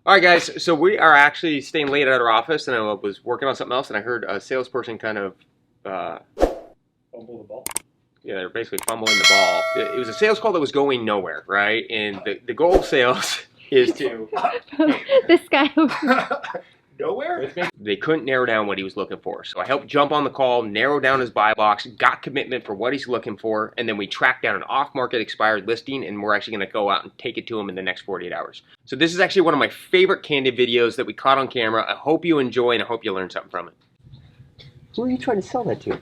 All right, guys. So we are actually staying late at our office, and I was working on something else, and I heard a salesperson kind of, uh, Fumble the ball. yeah, they're basically fumbling the ball. It was a sales call that was going nowhere, right? And the goal of sales is to. This guy. Nowhere? They couldn't narrow down what he was looking for, so I helped jump on the call, narrow down his buy box, got commitment for what he's looking for, and then we tracked down an off-market expired listing, and we're actually going to go out and take it to him in the next 48 hours. So this is actually one of my favorite candid videos that we caught on camera. I hope you enjoy, and I hope you learn something from it. Who are you trying to sell that to?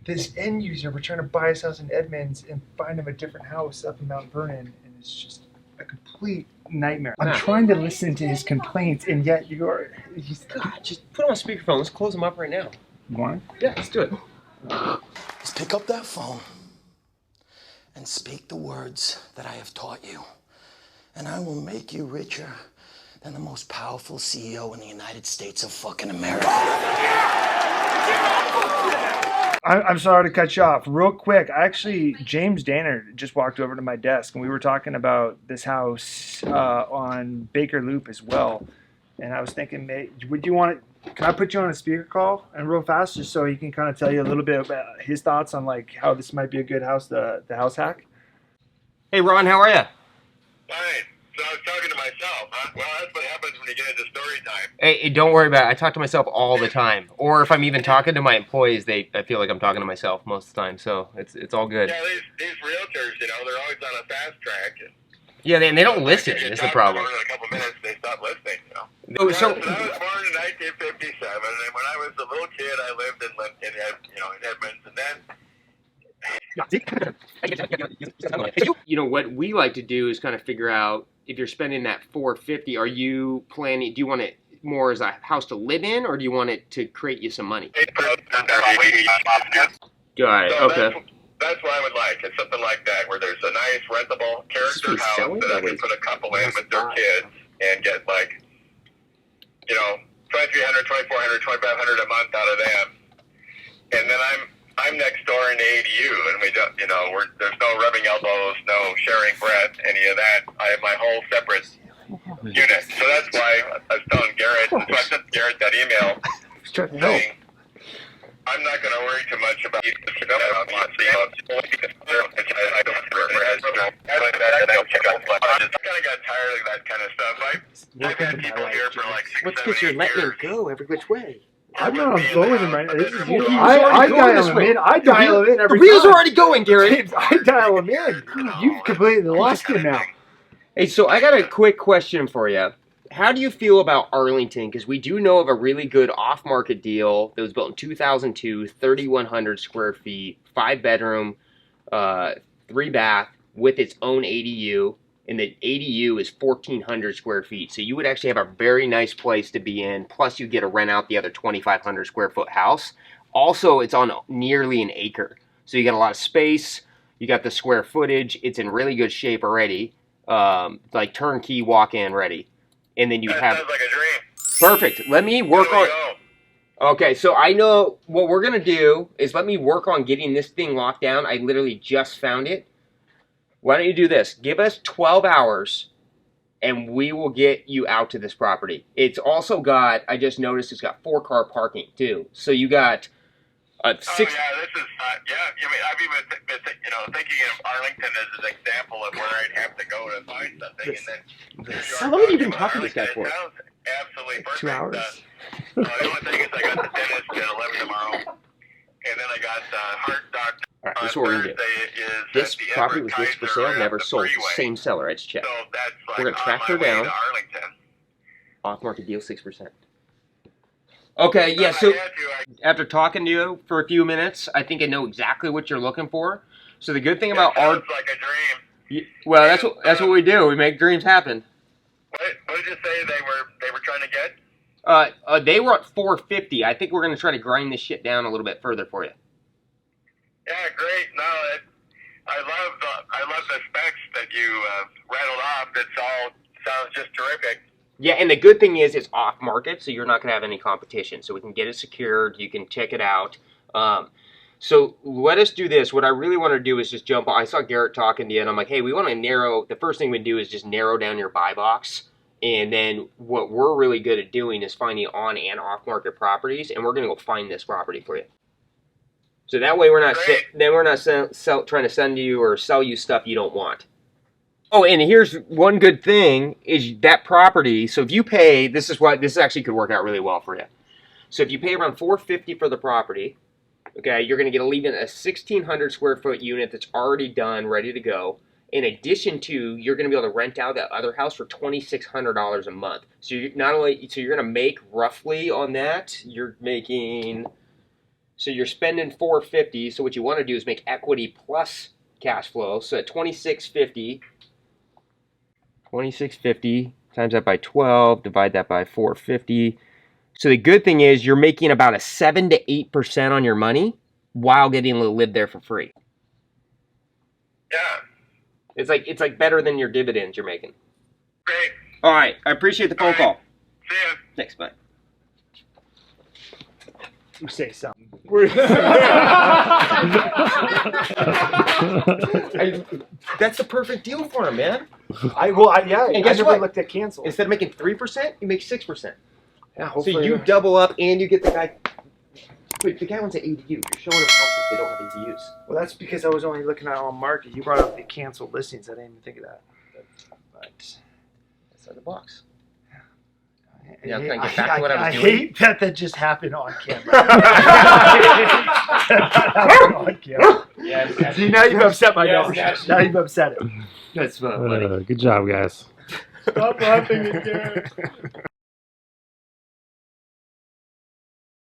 This end user, we're trying to buy his house in Edmonds and find him a different house up in Mount Vernon, and it's just a complete nightmare. I'm trying to listen to his complaints, and yet he's... God, just put him on speakerphone. Let's close him up right now. You want? Yeah, let's do it. Just pick up that phone and speak the words that I have taught you, and I will make you richer than the most powerful CEO in the United States of fucking America. I'm sorry to cut you off. Real quick, actually, James Dainard just walked over to my desk, and we were talking about this house on Baker Loop as well. And I was thinking, would you want to, can I put you on a speaker call and real fast just so he can kind of tell you a little bit about his thoughts on like how this might be a good house, the house hack? Hey, Ron, how are you? Fine. So I was talking to myself, huh? Well, that's what happens when you get into story time. Hey, don't worry about it. I talk to myself all the time. Or if I'm even talking to my employees, I feel like I'm talking to myself most of the time. So it's all good. Yeah, these realtors, they're always on a fast track. Yeah, they don't listen. Is the problem. In a couple minutes, they stop listening. So I was born in 1957, and when I was a little kid, I lived in Edmonds, and then. What we like to do is kind of figure out if you're spending that $450, are you planning? Do you want it more as a house to live in, or do you want it to create you some money? Got it. Okay. That's what I would like. It's something like that, where there's a nice rentable character house that I can put a couple in with their kids and get like, $2,300, $2,400, $2,500 a month out of them. And then I'm next door in the ADU, and we don't, there's no rubbing elbows, no sharing breath, any of that. I have my whole separate unit. So that's why I was telling Garrett, so I sent Garrett that email saying, I'm not going to worry too much about it. I kind of got tired of that kind of stuff. I've had people here for like 6, 7 because you're letting years. it go every which way. I'm not on phone with him right now. This is you. I dial him in. I dial him in every The wheels time. are already going, Garrett. I dial him in. You've completely lost him now. Hey, so I got a quick question for you. How do you feel about Arlington? Because we do know of a really good off-market deal that was built in 2002, 3,100 square feet, 5-bedroom, 3-bath with its own ADU. And the ADU is 1,400 square feet. So you would actually have a very nice place to be in. Plus you get to rent out the other 2,500 square foot house. Also, it's on nearly an acre. So you got a lot of space. You got the square footage. It's in really good shape already. Like turnkey walk-in ready. And then you have... Sounds like a dream. Perfect. Let me work on... Okay, so I know what we're going to do is let me work on getting this thing locked down. I literally just found it. Why don't you do this? Give us 12 hours, and we will get you out to this property. It's also got, I just noticed, it's got 4-car parking, too. So you got 6... Oh, yeah, this is, I've even been thinking of Arlington as an example of where I'd have to go to find something. And then How long have you been talking to this guy for? It sounds absolutely perfect. 2 hours. The only thing is I got the dentist at 11 tomorrow, and then I got heart doctor. All right, this is what we're going to do. This property was listed for sale, never sold. Same seller, it's checked. So that's like We're going to track her way down. to Arlington. Off-market deal, 6%. Okay, yeah, so after talking to you for a few minutes, I think I know exactly what you're looking for. So the good thing about our... Sounds like a dream. Well, that's what we do. We make dreams happen. What did you say they were trying to get? They were at 450. I think we're going to try to grind this shit down a little bit further for you. Yeah, great. No, I love the specs that you rattled off. It all sounds just terrific. Yeah, and the good thing is it's off market, so you're not going to have any competition. So we can get it secured. You can check it out. So let us do this. What I really want to do is just jump on. I saw Garrett talking to you, and I'm like, hey, we want to narrow. The first thing we do is just narrow down your buy box. And then what we're really good at doing is finding on and off market properties, and we're going to go find this property for you. So that way we're not trying to send you or sell you stuff you don't want. Oh, and here's one good thing is that property. So if you pay, this actually could work out really well for you. So if you pay around $450 for the property, okay, you're going to get a 1,600 square foot unit that's already done, ready to go. In addition to, you're going to be able to rent out that other house for $2,600 a month. So you're going to make roughly on that. You're making, so you're spending $450. So what you want to do is make equity plus cash flow. So at $2,650 times that by 12, divide that by 450. So the good thing is you're making about a 7 to 8% on your money while getting to live there for free. Yeah. It's like better than your dividends you're making. Great. All right. I appreciate the phone call. See ya. Thanks. Bye. You say something. That's the perfect deal for him, man. I guess never what? looked at cancel. Instead of making 3%, you make 6%. Yeah, So hopefully you double up and you get the guy. Wait, the guy wants an ADU. You're showing him houses they don't have ADUs. Well, that's because I was only looking at on market. You brought up the canceled listings. I didn't even think of that. But Outside the box. I Yeah, I'm hate- trying to get back to what I was I doing. hate that just happened on camera. That happened on camera. Yes. See, now you've upset my Yes, dog. that's- Now you've upset it. That's funny. Good job, guys. Stop laughing again.